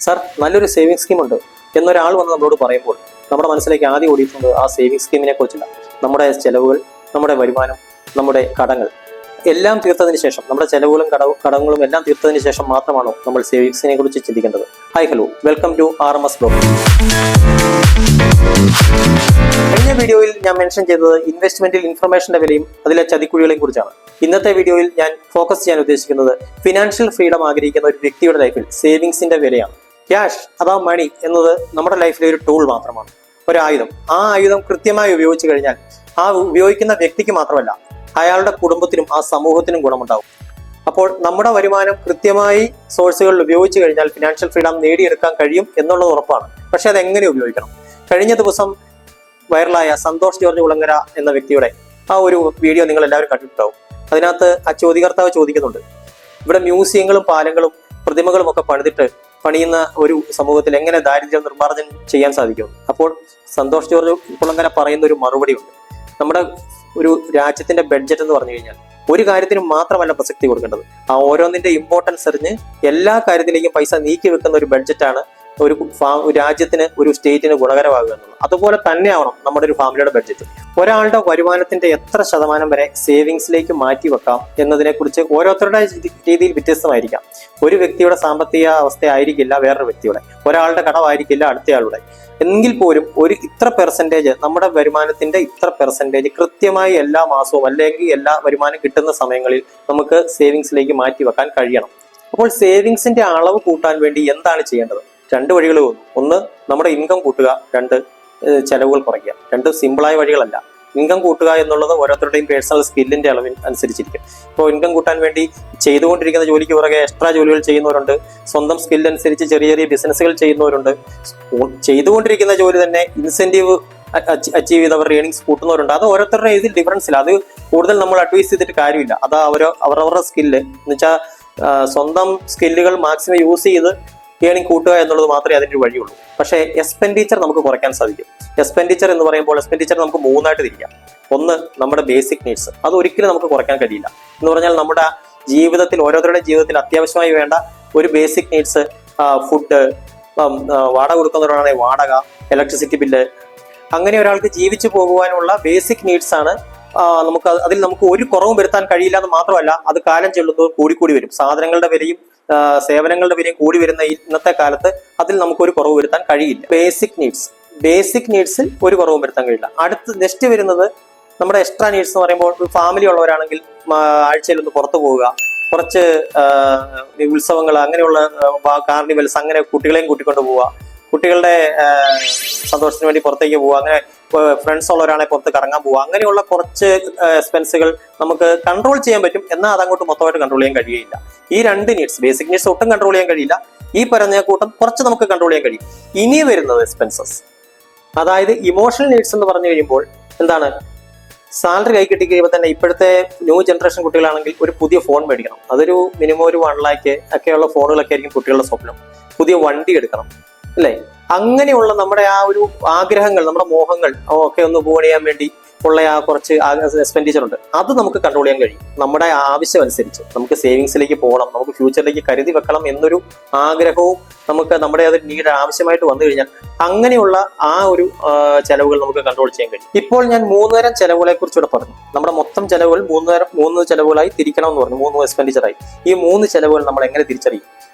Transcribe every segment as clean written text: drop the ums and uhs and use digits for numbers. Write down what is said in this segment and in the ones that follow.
Sir നല്ലൊരു saving scheme ഉണ്ട് എന്നൊരാൾ വന്ന് നമ്മളോട് പറയുമ്പോൾ നമ്മുടെ മനസ്സിലേക്ക് ആദ്യം ഓടിയിട്ടുണ്ട് ആ സേവിങ് സ്കീമിനെ കുറിച്ചില്ല. നമ്മുടെ ചെലവുകൾ, നമ്മുടെ വരുമാനം, നമ്മുടെ കടങ്ങൾ എല്ലാം തീർത്തതിന് ശേഷം, നമ്മുടെ ചെലവുകളും കടങ്ങളും എല്ലാം തീർത്തതിന് ശേഷം മാത്രമാണോ നമ്മൾ സേവിങ്സിനെ കുറിച്ച് ചിന്തിക്കേണ്ടത്? Hi hello, welcome to RMS blog. കഴിഞ്ഞ വീഡിയോയിൽ ഞാൻ മെൻഷൻ ചെയ്തത് ഇൻവെസ്റ്റ്മെന്റിൽ ഇൻഫർമേഷന്റെ വിലയും അതിലെ ചതിക്കുഴികളെയും കുറിച്ചാണ്. ഇന്നത്തെ വീഡിയോയിൽ ഞാൻ ഫോക്കസ് ചെയ്യാൻ ഉദ്ദേശിക്കുന്നത് ഫിനാൻഷ്യൽ ഫ്രീഡം ആഗ്രഹിക്കുന്ന ഒരു വ്യക്തിയുടെ ലൈഫിൽ സേവിങ്സിന്റെ വിലയാണ്. ക്യാഷ് അഥവാ മണി എന്നത് നമ്മുടെ ലൈഫിലെ ഒരു ടൂൾ മാത്രമാണ്, ഒരു ആയുധം. ആ ആയുധം കൃത്യമായി ഉപയോഗിച്ചു കഴിഞ്ഞാൽ ആ ഉപയോഗിക്കുന്ന വ്യക്തിക്ക് മാത്രമല്ല, അയാളുടെ കുടുംബത്തിനും ആ സമൂഹത്തിനും ഗുണമുണ്ടാവും. അപ്പോൾ നമ്മുടെ വരുമാനം കൃത്യമായി സോഴ്സുകളിൽ ഉപയോഗിച്ചു കഴിഞ്ഞാൽ ഫിനാൻഷ്യൽ ഫ്രീഡം നേടിയെടുക്കാൻ കഴിയും എന്നുള്ളത് ഉറപ്പാണ്. പക്ഷെ അത് എങ്ങനെ ഉപയോഗിക്കണം? കഴിഞ്ഞ ദിവസം വൈറലായ സന്തോഷ് ജോർജ് കുളങ്ങര എന്ന വ്യക്തിയുടെ ആ ഒരു വീഡിയോ നിങ്ങൾ എല്ലാവരും കണ്ടിട്ടുണ്ടാവും. അതിനകത്ത് ആ ചോദ്യകർത്താവ് ചോദിക്കുന്നുണ്ട്, ഇവിടെ മ്യൂസിയങ്ങളും പാലങ്ങളും പ്രതിമകളും ഒക്കെ പണിയുന്ന ഒരു സമൂഹത്തിൽ എങ്ങനെ ദാരിദ്ര്യം നിർമ്മാർജ്ജനം ചെയ്യാൻ സാധിക്കും? അപ്പോൾ സന്തോഷ് ജോർജ് കുളങ്ങര പറയുന്ന ഒരു മറുപടി ഉണ്ട്. നമ്മുടെ ഒരു രാജ്യത്തിന്റെ ബഡ്ജറ്റ് എന്ന് പറഞ്ഞു കഴിഞ്ഞാൽ ഒരു കാര്യത്തിനും മാത്രമല്ല പ്രസക്തി കൊടുക്കേണ്ടത്, ആ ഓരോന്നിന്റെ ഇമ്പോർട്ടൻസ് അറിഞ്ഞ് എല്ലാ കാര്യത്തിലേക്കും പൈസ നീക്കി വെക്കുന്ന ഒരു ബഡ്ജറ്റാണ് ഒരു രാജ്യത്തിന്, ഒരു സ്റ്റേറ്റിന് ഗുണകരമാകുക എന്നുള്ളത്. അതുപോലെ തന്നെ ആവണം നമ്മുടെ ഒരു ഫാമിലിയുടെ ബഡ്ജറ്റ്. ഒരാളുടെ വരുമാനത്തിന്റെ എത്ര ശതമാനം വരെ സേവിങ്സിലേക്ക് മാറ്റി വെക്കാം എന്നതിനെ കുറിച്ച് ഓരോരുത്തരുടെ രീതിയിൽ വ്യത്യസ്തമായിരിക്കാം. ഒരു വ്യക്തിയുടെ സാമ്പത്തിക അവസ്ഥ ആയിരിക്കില്ല വേറൊരു വ്യക്തിയുടെ, ഒരാളുടെ കടമായിരിക്കില്ല അടുത്തയാളുടെ. എങ്കിൽ പോലും ഒരു ഇത്ര പെർസെൻറ്റേജ്, നമ്മുടെ വരുമാനത്തിന്റെ ഇത്ര പെർസെൻറ്റേജ് കൃത്യമായി എല്ലാ മാസവും അല്ലെങ്കിൽ എല്ലാ വരുമാനം കിട്ടുന്ന സമയങ്ങളിൽ നമുക്ക് സേവിങ്സിലേക്ക് മാറ്റി വെക്കാൻ കഴിയണം. അപ്പോൾ സേവിങ്സിന്റെ അളവ് കൂട്ടാൻ വേണ്ടി എന്താണ് ചെയ്യേണ്ടത്? രണ്ട് വഴികൾ വന്നു. ഒന്ന്, നമ്മുടെ ഇൻകം കൂട്ടുക. രണ്ട്, ചെലവുകൾ കുറയ്ക്കുക. രണ്ട് സിമ്പിളായ വഴികളല്ല. ഇൻകം കൂട്ടുക എന്നുള്ളത് ഓരോരുത്തരുടെയും പേഴ്സണൽ സ്കില്ലിന്റെ അളവിൽ അനുസരിച്ചിരിക്കും. ഇപ്പോൾ ഇൻകം കൂട്ടാൻ വേണ്ടി ചെയ്തുകൊണ്ടിരിക്കുന്ന ജോലിക്ക് പുറകെ എക്സ്ട്രാ ജോലികൾ ചെയ്യുന്നവരുണ്ട്, സ്വന്തം സ്കില്ലനുസരിച്ച് ചെറിയ ചെറിയ ബിസിനസ്സുകൾ ചെയ്യുന്നവരുണ്ട്, ചെയ്തുകൊണ്ടിരിക്കുന്ന ജോലി തന്നെ ഇൻസെന്റീവ് അച്ചീവ് ചെയ്ത് അവരുടെ ഏണിങ്സ് കൂട്ടുന്നവരുണ്ട്. അത് ഓരോരുത്തരുടെ ഇതിൽ ഡിഫറൻസ് ഇല്ല. അത് കൂടുതൽ നമ്മൾ അഡ്വൈസ് ചെയ്തിട്ട് കാര്യമില്ല. അത് അവരവരുടെ സ്കില്ല് എന്ന് വെച്ചാൽ സ്വന്തം സ്കില്ലുകൾ മാക്സിമം യൂസ് ചെയ്ത് ഏണിംഗ് കൂട്ടുക എന്നുള്ളത് മാത്രമേ അതിൻ്റെ വഴിയുള്ളൂ. പക്ഷേ എക്സ്പെൻഡിച്ചർ നമുക്ക് കുറയ്ക്കാൻ സാധിക്കും. എക്സ്പെൻഡിച്ചർ എന്ന് പറയുമ്പോൾ എക്സ്പെൻഡിച്ചർ നമുക്ക് മൂന്നായിട്ട് തിരിക്കാം. ഒന്ന്, നമ്മുടെ ബേസിക് നീഡ്സ്. അത് ഒരിക്കലും നമുക്ക് കുറയ്ക്കാൻ കഴിയില്ല. എന്ന് പറഞ്ഞാൽ നമ്മുടെ ജീവിതത്തിൽ, ഓരോരുത്തരുടെ ജീവിതത്തിൽ അത്യാവശ്യമായി വേണ്ട ഒരു ബേസിക് നീഡ്സ്, ഫുഡ്, വാടക കൊടുക്കുന്നവരാണെങ്കിൽ വാടക, ഇലക്ട്രിസിറ്റി ബില്ല്, അങ്ങനെ ഒരാൾക്ക് ജീവിച്ചു പോകുവാനുള്ള ബേസിക് നീഡ്സ് ആണ്. അതിൽ നമുക്ക് ഒരു കുറവും വരുത്താൻ കഴിയില്ല എന്ന് മാത്രമല്ല, അത് കാലം ചെല്ലുമ്പോൾ കൂടിക്കൂടി വരും. സാധനങ്ങളുടെ വിലയും സേവനങ്ങളുടെ വിലയും കൂടി വരുന്ന ഇന്നത്തെ കാലത്ത് അതിൽ നമുക്കൊരു കുറവ് വരുത്താൻ കഴിയില്ല. ബേസിക് നീഡ്സിൽ ഒരു കുറവും വരുത്താൻ കഴിയില്ല. നെക്സ്റ്റ് വരുന്നത് നമ്മുടെ എക്സ്ട്രാ നീഡ്സ് എന്ന് പറയുമ്പോൾ, ഫാമിലി ഉള്ളവരാണെങ്കിൽ ആഴ്ചയിൽ ഒന്ന് പുറത്തു പോവുക, കുറച്ച് ഉത്സവങ്ങൾ, അങ്ങനെയുള്ള കാർണിവൽസ്, അങ്ങനെ കുട്ടികളെയും കൂട്ടിക്കൊണ്ട് പോവുക, കുട്ടികളുടെ സന്തോഷത്തിന് വേണ്ടി പുറത്തേക്ക് പോവുക, അങ്ങനെ ഫ്രണ്ട്സ് ഉള്ളവരാണെങ്കിൽ പുറത്ത് കറങ്ങാൻ പോവുക, അങ്ങനെയുള്ള കുറച്ച് എക്സ്പെൻസുകൾ നമുക്ക് കൺട്രോൾ ചെയ്യാൻ പറ്റും. എന്നാൽ അതങ്ങോട്ട് മൊത്തമായിട്ട് കൺട്രോൾ ചെയ്യാൻ കഴിയില്ല. ഈ രണ്ട് നീഡ്സ്, ബേസിക് നീഡ്സ് ഒട്ടും കൺട്രോൾ ചെയ്യാൻ കഴിയില്ല. ഈ പറഞ്ഞ കൂട്ടം കുറച്ച് നമുക്ക് കൺട്രോൾ ചെയ്യാൻ കഴിയും. ഇനി വരുന്നത് എക്സ്പെൻസസ്, അതായത് ഇമോഷണൽ നീഡ്സ് എന്ന് പറഞ്ഞു കഴിയുമ്പോൾ എന്താണ്? സാലറി കൈ കിട്ടി കഴിയുമ്പോൾ തന്നെ ഇപ്പോഴത്തെ ന്യൂ ജനറേഷൻ കുട്ടികളാണെങ്കിൽ ഒരു പുതിയ ഫോൺ മേടിക്കണം. അതൊരു മിനിമം ഒരു 1 lakh ഒക്കെയുള്ള ഫോണുകളൊക്കെ ആയിരിക്കും കുട്ടികളുടെ സ്വപ്നം. പുതിയ വണ്ടി എടുക്കണം, അല്ലേ? അങ്ങനെയുള്ള നമ്മുടെ ആ ഒരു ആഗ്രഹങ്ങൾ, നമ്മുടെ മോഹങ്ങൾ ഒക്കെ ഒന്ന് പൂർണ്ണ ചെയ്യാൻ വേണ്ടി ഉള്ള ആ കുറച്ച് എക്സ്പെൻഡിച്ചർ ഉണ്ട്. അത് നമുക്ക് കൺട്രോൾ ചെയ്യാൻ കഴിയും. നമ്മുടെ ആവശ്യം അനുസരിച്ച് നമുക്ക് സേവിങ്സിലേക്ക് പോകണം, നമുക്ക് ഫ്യൂച്ചറിലേക്ക് കരുതി വെക്കണം എന്നൊരു ആഗ്രഹവും നമുക്ക് നമ്മുടെ അത് നീഡ് ആവശ്യമായിട്ട് വന്നു കഴിഞ്ഞാൽ അങ്ങനെയുള്ള ആ ഒരു ചെലവുകൾ നമുക്ക് കൺട്രോൾ ചെയ്യാൻ കഴിയും. ഇപ്പോൾ ഞാൻ 3 തരം ചെലവുകളെ കുറിച്ചുകൂടെ പറഞ്ഞു. നമ്മുടെ മൊത്തം ചെലവുകൾ 3 ചെലവുകളായി തിരിക്കണം എന്ന് പറഞ്ഞു, 3 എക്സ്പെൻഡിച്ചറായി. ഈ 3 ചെലവുകൾ നമ്മൾ എങ്ങനെ തിരിച്ചറിയും?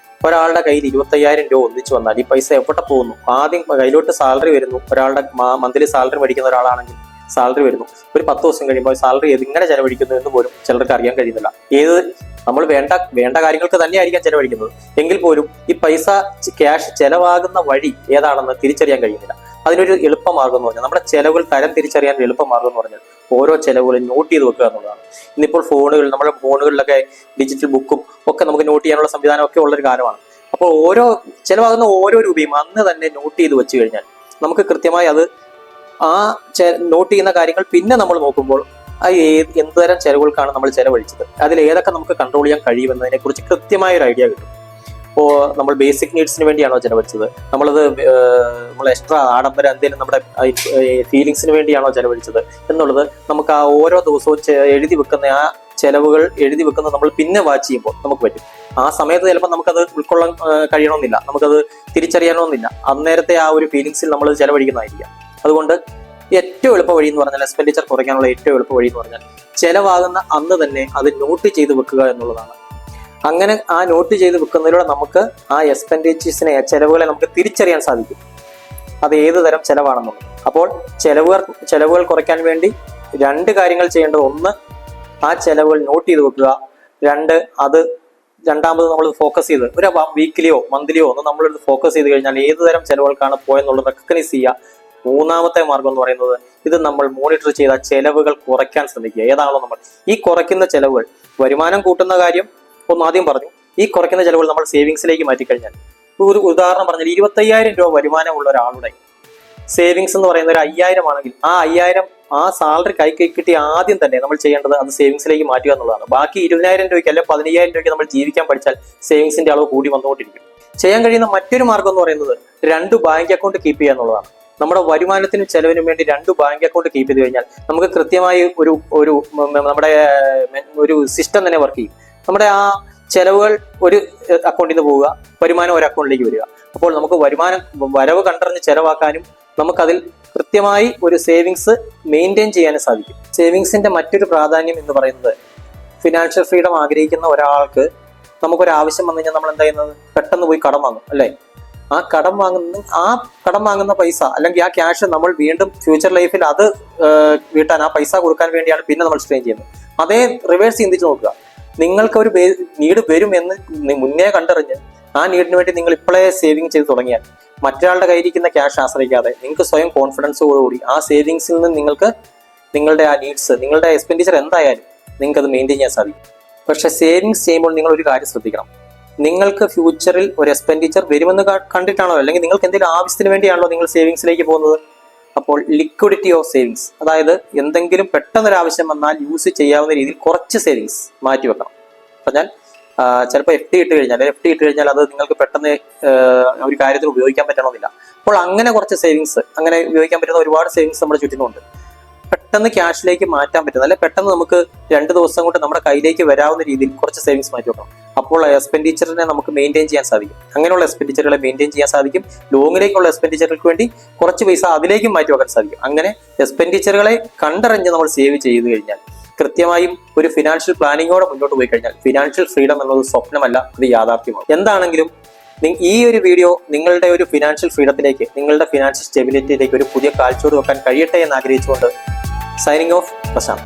ഒരാളുടെ കയ്യിൽ 25,000 രൂപ ഒന്നിച്ചു വന്നാൽ ഈ പൈസ എവിടെ പോകുന്നു? ആദ്യം കയ്യിലോട്ട് സാലറി വരുന്നു. ഒരാളുടെ മന്ത്ലി സാലറി മേടിക്കുന്ന ഒരാളാണെങ്കിൽ സാലറി വരുന്നു. ഒരു 10 ദിവസം കഴിയുമ്പോൾ സാലറി എങ്ങനെ ചെലവഴിക്കുന്നു എന്ന് പോലും ചിലർക്ക് അറിയാൻ കഴിയുന്നില്ല. നമ്മൾ വേണ്ട കാര്യങ്ങൾക്ക് തന്നെയായിരിക്കാം ചെലവഴിക്കുന്നത്. എങ്കിൽ പോലും ഈ പൈസ ക്യാഷ് ചെലവാകുന്ന വഴി ഏതാണെന്ന് തിരിച്ചറിയാൻ കഴിയുന്നില്ല. അതിനൊരു എളുപ്പമാർഗം എന്ന് പറഞ്ഞാൽ, നമ്മുടെ ചെലവുകൾ തരം തിരിച്ചറിയാൻ ഒരു എളുപ്പമാർഗം എന്ന് പറഞ്ഞാൽ ഓരോ ചെലവുകളും നോട്ട് ചെയ്ത് വെക്കുക എന്നുള്ളതാണ്. ഇന്നിപ്പോൾ നമ്മുടെ ഫോണുകളിലൊക്കെ ഡിജിറ്റൽ ബുക്കും ഒക്കെ നമുക്ക് നോട്ട് ചെയ്യാനുള്ള സംവിധാനം ഒക്കെ ഉള്ളൊരു കാലമാണ്. അപ്പോൾ ചെലവാകുന്ന ഓരോ രൂപയും അന്ന് തന്നെ നോട്ട് ചെയ്ത് വെച്ച് കഴിഞ്ഞാൽ നമുക്ക് കൃത്യമായി അത് നോട്ട് ചെയ്യുന്ന കാര്യങ്ങൾ പിന്നെ നമ്മൾ നോക്കുമ്പോൾ എന്തുതരം ചെലവുകൾക്കാണ് നമ്മൾ ചെലവഴിച്ചത്, അതിൽ ഏതൊക്കെ നമുക്ക് കൺട്രോൾ ചെയ്യാൻ കഴിയുമെന്നതിനെ കുറിച്ച് കൃത്യമായ ഒരു ഐഡിയ കിട്ടും. ഇപ്പോൾ നമ്മൾ ബേസിക് നീഡ്സിന് വേണ്ടിയാണോ ചെലവഴിച്ചത്, നമ്മൾ എക്സ്ട്രാ ആഡംബരം എന്തെങ്കിലും നമ്മുടെ ഫീലിങ്സിന് വേണ്ടിയാണോ ചെലവഴിച്ചത് എന്നുള്ളത് നമുക്ക് ആ ഓരോ ദിവസവും എഴുതി വെക്കുന്ന ആ ചെലവുകൾ എഴുതി വെക്കുന്നത് നമ്മൾ പിന്നെ വാച്ച് ചെയ്യുമ്പോൾ നമുക്ക് പറ്റും. ആ സമയത്ത് ചിലപ്പോൾ നമുക്കത് ഉൾക്കൊള്ളാൻ കഴിയണമെന്നില്ല, നമുക്കത് തിരിച്ചറിയണമെന്നില്ല. അന്നേരത്തെ ആ ഒരു ഫീലിങ്സിൽ നമ്മൾ ചെലവഴിക്കുന്നതായിരിക്കാം. അതുകൊണ്ട് ഏറ്റവും എളുപ്പ വഴി എന്ന് പറഞ്ഞാൽ, എക്സ്പെൻഡിച്ചർ കുറയ്ക്കാനുള്ള ഏറ്റവും എളുപ്പ വഴി എന്ന് പറഞ്ഞാൽ ചെലവാകുന്ന അന്ന് തന്നെ അത് നോട്ട് ചെയ്ത് വെക്കുക എന്നുള്ളതാണ്. അങ്ങനെ ആ നോട്ട് ചെയ്ത് വെക്കുന്നതിലൂടെ നമുക്ക് ആ എക്സ്പെൻഡിച്ചേഴ്സിനെ, ചെലവുകളെ നമുക്ക് തിരിച്ചറിയാൻ സാധിക്കും, അത് ഏത് തരം ചെലവാണെന്നുള്ളത്. അപ്പോൾ ചെലവുകൾ കുറയ്ക്കാൻ വേണ്ടി 2 കാര്യങ്ങൾ ചെയ്യേണ്ടത്: ഒന്ന്, ആ ചെലവുകൾ നോട്ട് ചെയ്ത് വെക്കുക. 2, അത് രണ്ടാമത് നമ്മൾ ഫോക്കസ് ചെയ്ത് ഒരു വീക്കിലിയോ മന്ത്ലിയോ ഒന്ന് നമ്മളെടുത്ത് ഫോക്കസ് ചെയ്ത് കഴിഞ്ഞാൽ ഏത് തരം ചെലവുകൾക്കാണ് പോയെന്നുള്ളത് റെക്കഗ്നൈസ് ചെയ്യുക. 3ാമത്തെ മാർഗം എന്ന് പറയുന്നത്, ഇത് നമ്മൾ മോണിറ്റർ ചെയ്ത ചെലവുകൾ കുറയ്ക്കാൻ ശ്രമിക്കുക. ഏതാണോ നമ്മൾ ഈ കുറയ്ക്കുന്ന ചെലവുകൾ, വരുമാനം കൂട്ടുന്ന കാര്യം ഒന്ന് ആദ്യം പറഞ്ഞു, ഈ കുറയ്ക്കുന്ന ചെലവുകൾ നമ്മൾ സേവിങ്സിലേക്ക് മാറ്റിക്കഴിഞ്ഞാൽ, ഒരു ഉദാഹരണം പറഞ്ഞാൽ 25,000 രൂപ വരുമാനമുള്ള ഒരാളുടെ സേവിങ്സ് എന്ന് പറയുന്നത് ഒരു 5,000 ആണെങ്കിൽ, ആ 5,000 ആ സാലറി കൈ കിട്ടി ആദ്യം തന്നെ നമ്മൾ ചെയ്യേണ്ടത് അത് സേവിങ്സിലേക്ക് മാറ്റുക എന്നുള്ളതാണ്. ബാക്കി 20,000 രൂപയ്ക്ക് അല്ലെങ്കിൽ 15,000 രൂപയ്ക്ക് നമ്മൾ ജീവിക്കാൻ പഠിച്ചാൽ സേവിങ്സിന്റെ അളവ് കൂടി വന്നുകൊണ്ടിരിക്കും. ചെയ്യാൻ കഴിയുന്ന മറ്റൊരു മാർഗം എന്ന് പറയുന്നത് 2 ബാങ്ക് അക്കൗണ്ട് കീപ്പ് ചെയ്യുക എന്നുള്ളതാണ്. നമ്മുടെ വരുമാനത്തിനും ചെലവിനും വേണ്ടി 2 ബാങ്ക് അക്കൗണ്ട് കീപ്പ് ചെയ്ത് കഴിഞ്ഞാൽ നമുക്ക് കൃത്യമായി നമ്മുടെ ഒരു സിസ്റ്റം തന്നെ വർക്ക് ചെയ്യും. നമ്മുടെ ആ ചെലവുകൾ ഒരു അക്കൗണ്ടിൽ നിന്ന് പോവുക, വരുമാനം ഒരു അക്കൗണ്ടിലേക്ക് വരിക. അപ്പോൾ നമുക്ക് വരവ് കണ്ടറിഞ്ഞ് ചെലവാക്കാനും നമുക്കതിൽ കൃത്യമായി ഒരു സേവിങ്സ് മെയിൻറ്റെയിൻ ചെയ്യാനും സാധിക്കും. സേവിങ്സിന്റെ മറ്റൊരു പ്രാധാന്യം എന്ന് പറയുന്നത്, ഫിനാൻഷ്യൽ ഫ്രീഡം ആഗ്രഹിക്കുന്ന ഒരാൾക്ക് നമുക്കൊരു ആവശ്യം വന്നു കഴിഞ്ഞാൽ നമ്മൾ എന്താ ചെയ്യുന്നത്? പെട്ടെന്ന് പോയി കടം വാങ്ങും, അല്ലേ? ആ കടം വാങ്ങുന്ന പൈസ അല്ലെങ്കിൽ ആ ക്യാഷ് നമ്മൾ വീണ്ടും ഫ്യൂച്ചർ ലൈഫിൽ അത് വീട്ടാൻ, ആ പൈസ കൊടുക്കാൻ വേണ്ടിയാണ് പിന്നെ നമ്മൾ സ്ട്രെയിൻ ചെയ്യുന്നത്. അതേ റിവേഴ്സ് ചിന്തിച്ച് നോക്കുക. നിങ്ങൾക്ക് ഒരു നീഡ് വരും എന്ന് മുന്നേ കണ്ടറിഞ്ഞ് ആ നീഡിന് വേണ്ടി നിങ്ങൾ ഇപ്പോഴേ സേവിങ് ചെയ്ത് തുടങ്ങിയാൽ, മറ്റൊരാളുടെ കയ്യിരിക്കുന്ന ക്യാഷ് ആശ്രയിക്കാതെ നിങ്ങൾക്ക് സ്വയം കോൺഫിഡൻസോടുകൂടി ആ സേവിങ്സിൽ നിന്ന് നിങ്ങൾക്ക് നിങ്ങളുടെ ആ നീഡ്സ്, നിങ്ങളുടെ എക്സ്പെൻഡിച്ചർ എന്തായാലും നിങ്ങൾക്ക് അത് മെയിൻറ്റെയിൻ ചെയ്യാൻ സാധിക്കും. പക്ഷെ സേവിങ്സ് ചെയ്യുമ്പോൾ നിങ്ങൾ ഒരു കാര്യം ശ്രദ്ധിക്കണം. നിങ്ങൾക്ക് ഫ്യൂച്ചറിൽ ഒരു എക്സ്പെൻഡിച്ചർ വരുമെന്ന് കണ്ടിട്ടാണോ, അല്ലെങ്കിൽ നിങ്ങൾക്ക് എന്തെങ്കിലും ആവശ്യത്തിന് വേണ്ടിയാണല്ലോ നിങ്ങൾ സേവിങ്സിലേക്ക് പോകുന്നത്? അപ്പോൾ ലിക്വിഡിറ്റി ഓഫ് സേവിങ്സ്, അതായത് എന്തെങ്കിലും പെട്ടെന്നൊരാവശ്യം വന്നാൽ യൂസ് ചെയ്യാവുന്ന രീതിയിൽ കുറച്ച് സേവിങ്സ് മാറ്റിവെക്കണം. പറഞ്ഞാൽ ചിലപ്പോൾ FD ഇട്ട് കഴിഞ്ഞാൽ അത് നിങ്ങൾക്ക് പെട്ടെന്ന് ഒരു കാര്യത്തിൽ ഉപയോഗിക്കാൻ പറ്റണമെന്നില്ല. അപ്പോൾ അങ്ങനെ കുറച്ച് സേവിങ്സ്, അങ്ങനെ ഉപയോഗിക്കാൻ പറ്റുന്ന ഒരുപാട് സേവിങ്സ് നമ്മുടെ ചുറ്റിനുമുണ്ട്. പെട്ടെന്ന് ക്യാഷിലേക്ക് മാറ്റാൻ പറ്റുന്ന, അല്ലെ പെട്ടെന്ന് നമുക്ക് 2 ദിവസം കൊണ്ട് നമ്മുടെ കയ്യിലേക്ക് വരാവുന്ന രീതിയിൽ കുറച്ച് സേവിങ്സ് മാറ്റി വെക്കണം. അപ്പോൾ എക്സ്പെൻഡിച്ചറിനെ നമുക്ക് മെയിൻറ്റെയിൻ ചെയ്യാൻ സാധിക്കും. അങ്ങനെയുള്ള എക്സ്പെൻഡിച്ചറുകളെ മെയിൻറ്റെയിൻ ചെയ്യാൻ സാധിക്കും. ലോങ്ങിലേക്കുള്ള എക്സ്പെൻഡിച്ചറുകൾക്ക് വേണ്ടി കുറച്ച് പൈസ അതിലേക്കും മാറ്റി വെക്കാൻ സാധിക്കും. അങ്ങനെ എക്സ്പെൻഡിച്ചറുകളെ കണ്ടറിഞ്ഞ് നമ്മൾ സേവ് ചെയ്ത് കഴിഞ്ഞാൽ, കൃത്യമായും ഒരു ഫിനാൻഷ്യൽ പ്ലാനിങ്ങോടെ മുന്നോട്ട് പോയി കഴിഞ്ഞാൽ, ഫിനാൻഷ്യൽ ഫ്രീഡം എന്നത് സ്വപ്നമല്ല, അത് യാഥാർത്ഥ്യമാണ്. എന്താണെങ്കിലും ഈ ഒരു വീഡിയോ നിങ്ങളുടെ ഒരു ഫിനാൻഷ്യൽ ഫ്രീഡത്തിലേക്ക്, നിങ്ങളുടെ ഫിനാൻഷ്യൽ സ്റ്റെബിലിറ്റിയിലേക്ക് ഒരു പുതിയ കാൽച്ചുവട് വെക്കാൻ കഴിയട്ടെ എന്ന് ആഗ്രഹിച്ചുകൊണ്ട് സൈനിങ് ഓഫ്, പ്രശാന്ത്.